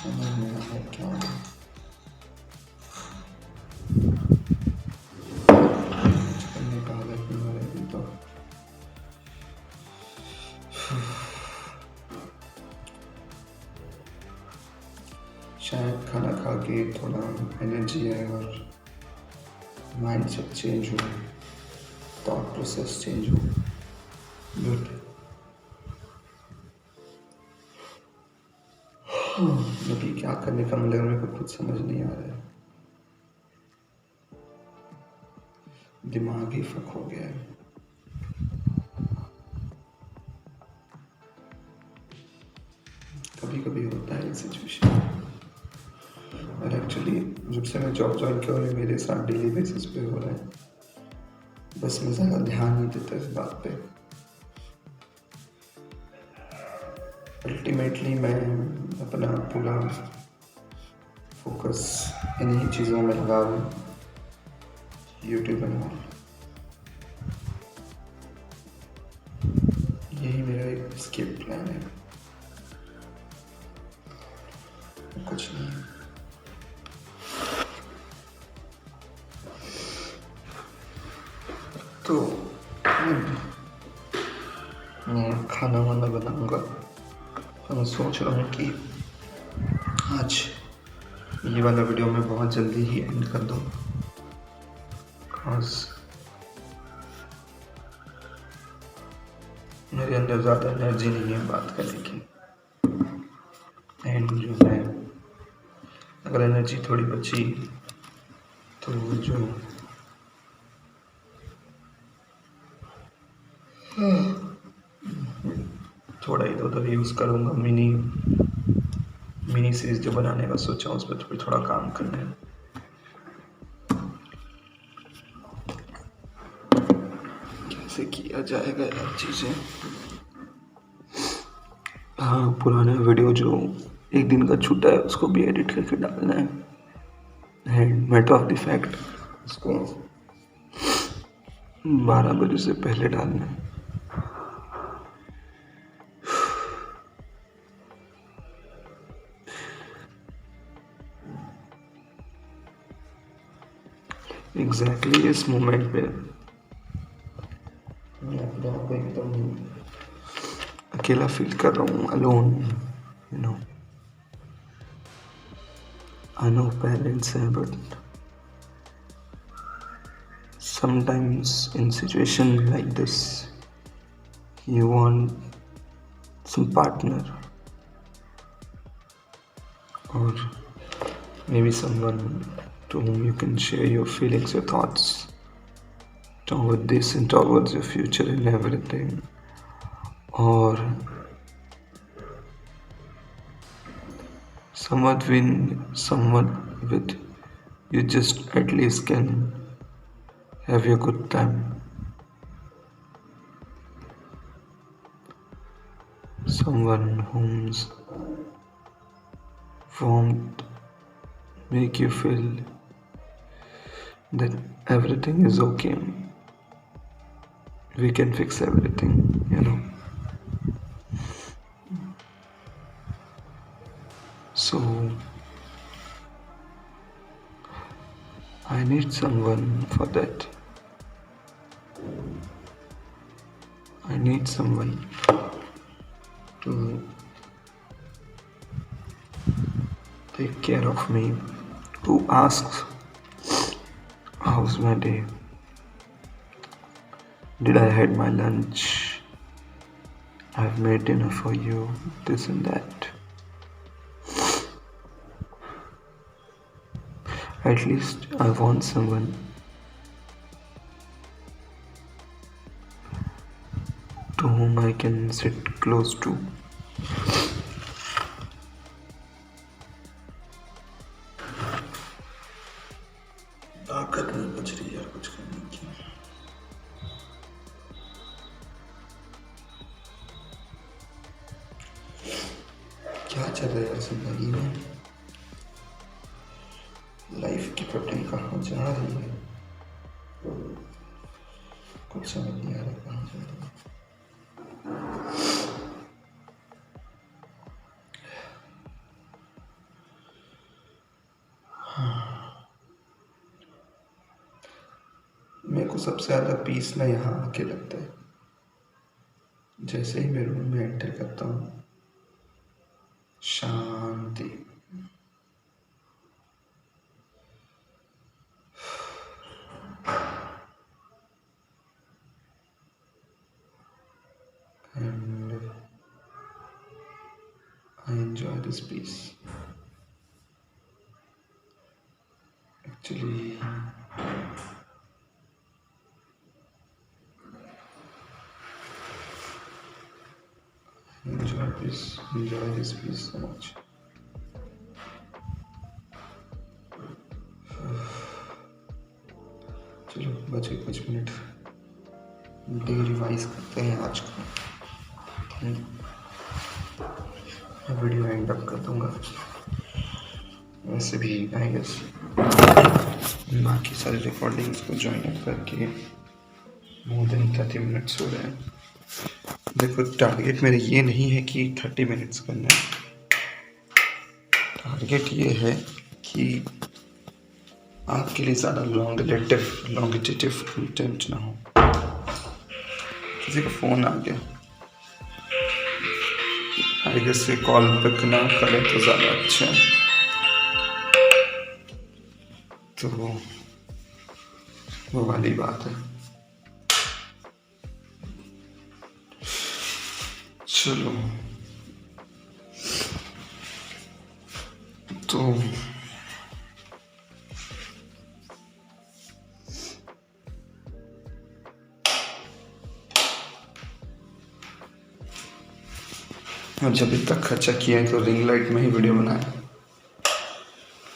समझ में आ रहा है क्या होगा। कुछ करने का हालत नहीं हो रही तो शायद खाना खा के थोड़ा एनर्जी है और माइंड सेट चेंज हो, थॉट प्रोसेस चेंज हो, बट अभी क्या करने का मतलब मेरे को खुद समझ नहीं आ रहा है। दिमाग ही फक हो गया है। कभी कभी सिचुएशन। और एक्चुअली जब से मैं जॉब ज्वाइन किया और मेरे साथ डेली बेसिस पे हो रहा है, बस मैं ज़्यादा ध्यान नहीं देता इस बात पे। अल्टीमेटली मैं अपना पूरा फोकस इन्हीं चीज़ों में लगा हूँ, यूट्यूब में। यही मेरा एक स्केप प्लान है, कुछ नहीं। तो मैं खाना वाना बनाऊंगा, तो मैं सोच रहा हूँ कि आज ये वाला वीडियो मैं बहुत जल्दी ही एंड कर दूँ, बिकॉज मेरे अंदर ज़्यादा एनर्जी नहीं है बात करने की। एंड जो है, अगर एनर्जी थोड़ी बची तो जो थोड़ा इधर उधर यूज़ करूँगा। मिनी सीरीज जो बनाने का सोचा उस पर थोड़ा काम करना है। कैसे किया जाएगा यार चीज़ें। हाँ, पुराना वीडियो जो एक दिन का छूटा है उसको भी एडिट करके डालना है। And matter of the fact उसको 12 बजे से पहले डालना है। एग्जैक्टली इस मोमेंट पे मैं अपने आप को एकदम अकेला फील कर रहा हूँ, alone, you know. I know parents हैं, but sometimes in situation like this you want some partner or maybe someone to whom you can share your feelings, your thoughts toward this and towards your future and everything, or someone with you just at least can have a good time. Someone whom's warmth make you feel that everything is okay. We can fix everything, you know. So I need someone for that. I need someone to take care of me, who asks, how's my day? Did I had my lunch? I've made dinner for you, this and that. At least I want someone to whom I can sit close to. ताकत नहीं बच रही यार कुछ करने की। क्या चल रहा है यार जिंदगी में? लाइफ की पटरी कहाँ जा रही है? कुछ समझ नहीं आ रहा कहाँ जा रही है। मेरे को सबसे ज़्यादा पीस ना यहाँ आके लगता है, जैसे ही मैं रूम में एंटर करता हूँ, शांति। And I enjoy this peace. Actually, enjoy this peace so much. चलो बचे कुछ मिनट, डे रिवाइज करते हैं आज का। वीडियो एंड अप कर दूंगा। वैसे भी आई गेस बाकी सारे रिकॉर्डिंग्स को ज्वाइन अप करके मोर देन 30 मिनट्स हो रहे हैं। देखो टारगेट मेरा ये नहीं है कि 30 मिनट्स करना है, टारगेट ये है कि आपके लिए ज़्यादा लॉन्गिटिव कंटेंट ना हो। किसी का फ़ोन आ गया, आई गेस ये कॉल पिक ना करें तो ज़्यादा अच्छा है। तो वो वाली बात है। चलो तो और जब इतना खर्चा किया है तो रिंग लाइट में ही वीडियो बनाया,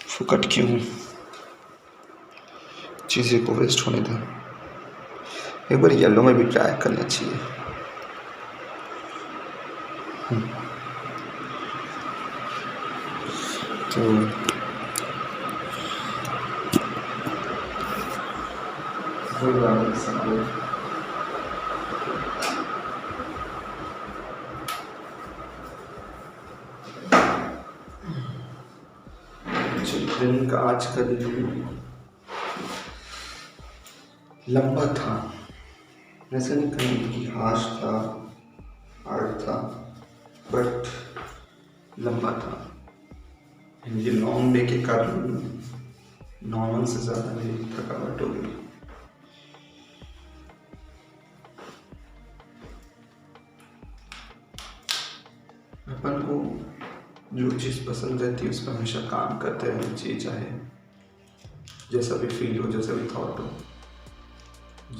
फुकट क्यों चीज़ें को वेस्ट होने दें। एक बार येलो में भी ट्राई करना चाहिए। तो दिन का आज का दिन लंबा था, ऐसा नहीं कहेंगे कि हार्श था, हार्ड था, बट लंबा था। ये लॉन्ग डे के कारण नॉर्मल से ज़्यादा मेरी थकावट हो गई। अपन को जो चीज़ पसंद रहती है उस पर हमेशा काम करते रहना चाहिए, चाहे जैसा भी फील हो, जैसा भी थॉट हो।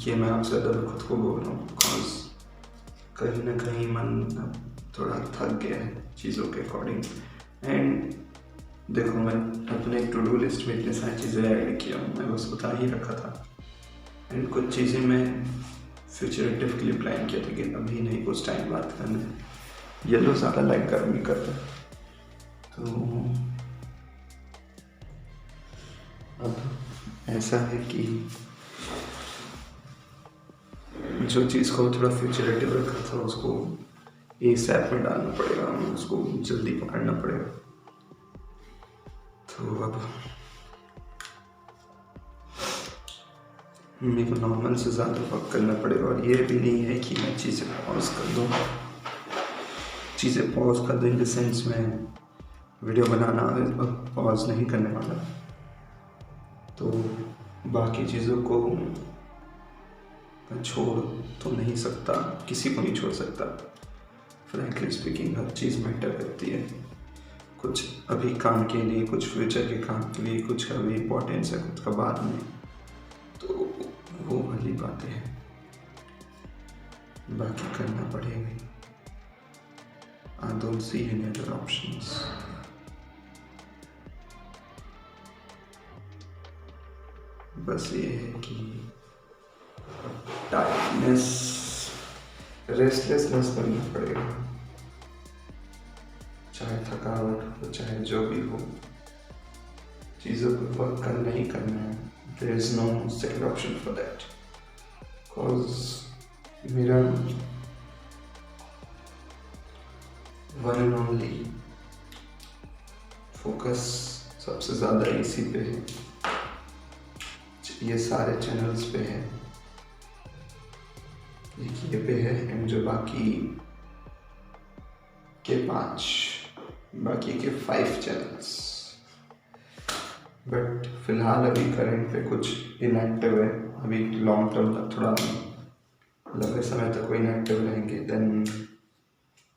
ये मैं आपसे ज़्यादा खुद को बोल रहा हूँ, बिकॉज कहीं ना कहीं मन थोड़ा थक गया है चीज़ों के अकॉर्डिंग। एंड देखो मैं अपने टू डू लिस्ट में इतनी सारी चीज़ें ऐड किया हूँ, मैं बस बता ही रखा था। एंड कुछ चीज़ें मैं फ्यूचरेटिव के लिए प्लान किया था कि अभी नहीं, कुछ टाइम बाद करना है। येलो ज़्यादा लाइक गर्मी करता है, तो अब ऐसा है कि जो चीज़ को थोड़ा फ्यूचरेटिव रखा था उसको एक सैप में डालना पड़ेगा, उसको जल्दी पकड़ना पड़ेगा। तो अब मेरे को नॉर्मल से ज़्यादा वर्क करना पड़ेगा। और ये भी नहीं है कि मैं चीज़ें पॉज कर दूँ, चीज़ें पॉज कर दूँ इन द सेंस में वीडियो बनाना अब पॉज नहीं करने वाला। तो बाकी चीज़ों को मैं छोड़ तो नहीं सकता, किसी को नहीं छोड़ सकता। फ्रैंकली स्पीकिंग हर चीज़ मैटर करती है, कुछ अभी काम के लिए, कुछ फ्यूचर के काम के लिए, कुछ का भी इम्पोर्टेंस है, कुछ का बाद में। तो वो वाली बातें हैं, बाकी करना पड़ेगा। I don't see any other options. बस ये है कि टाइटनेस, रेस्टलेसनेस बनना पड़ेगा, चाहे थकावट हो, चाहे जो भी हो, चीज़ों पर वर्क करना ही करना है। There is no second option for that, because मेरा वन एंड ओनली फोकस सबसे ज़्यादा इसी पे है, ये सारे चैनल्स पे है, एक ये पे है, एंड जो बाकी के 5 चैनल्स। बट फिलहाल अभी करंट पे कुछ इनएक्टिव है, अभी लॉन्ग टर्म तक, थोड़ा लंबे समय तक वो इनएक्टिव रहेंगे। देन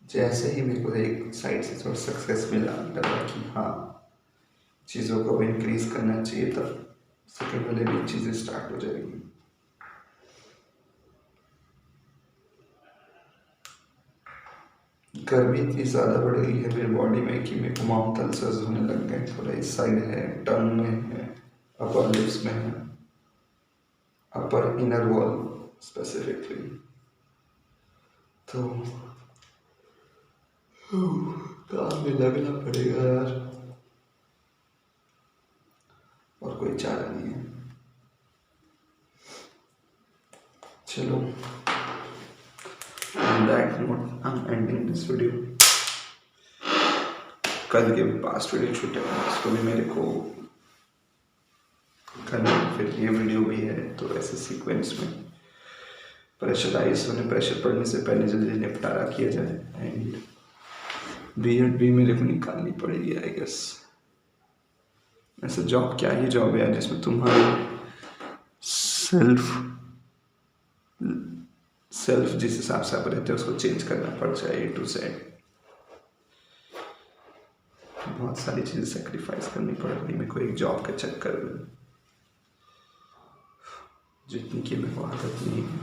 जैसे ही मेरे को एक साइड से थोड़ा सक्सेस मिला, लगा कि हाँ चीज़ों को इंक्रीज करना चाहिए, तब सेकेंड वाले भी चीज़ें स्टार्ट हो जाएगी। गर्मी इतनी ज़्यादा बढ़ गई है मेरी बॉडी में कि मेरे को माउथ अल्सर्स होने लग गए। थोड़ा इस साइड है, टंग में है, अपर लिप्स में है, अपर इनर वॉल स्पेसिफिकली। तो काम में लगना पड़ेगा यार, और कोई चारा नहीं है। चलो, on that note, I'm ending this video. कल के भी पास्ट वीडियो छूटे हैं, उसको भी मेरे को करना, फिर ये वीडियो भी है, तो ऐसे सीक्वेंस में प्रेशराइज होने, प्रेशर पड़ने से पहले जल्दी निपटारा किया जाए। एंड बीएड भी मेरे को निकालनी पड़ेगी आई गेस। ऐसा जॉब क्या ही जॉब है यार जिसमें तुम्हारी सेल्फ जिस हिसाब से आप रहते हो उसको चेंज करना पड़ जाए A to Z। बहुत सारी चीज़ें सेक्रीफाइस करनी पड़ रही मेरे को एक जॉब के चक्कर में, जितनी की मेरे को आदत नहीं है।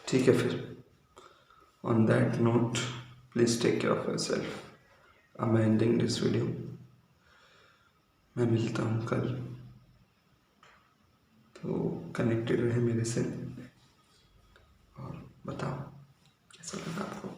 ठीक है, फिर on that note please take care of yourself. I am ending this video. मैं मिलता हूँ कल, तो कनेक्टेड रहे मेरे से और बताओ कैसा लगा आपको।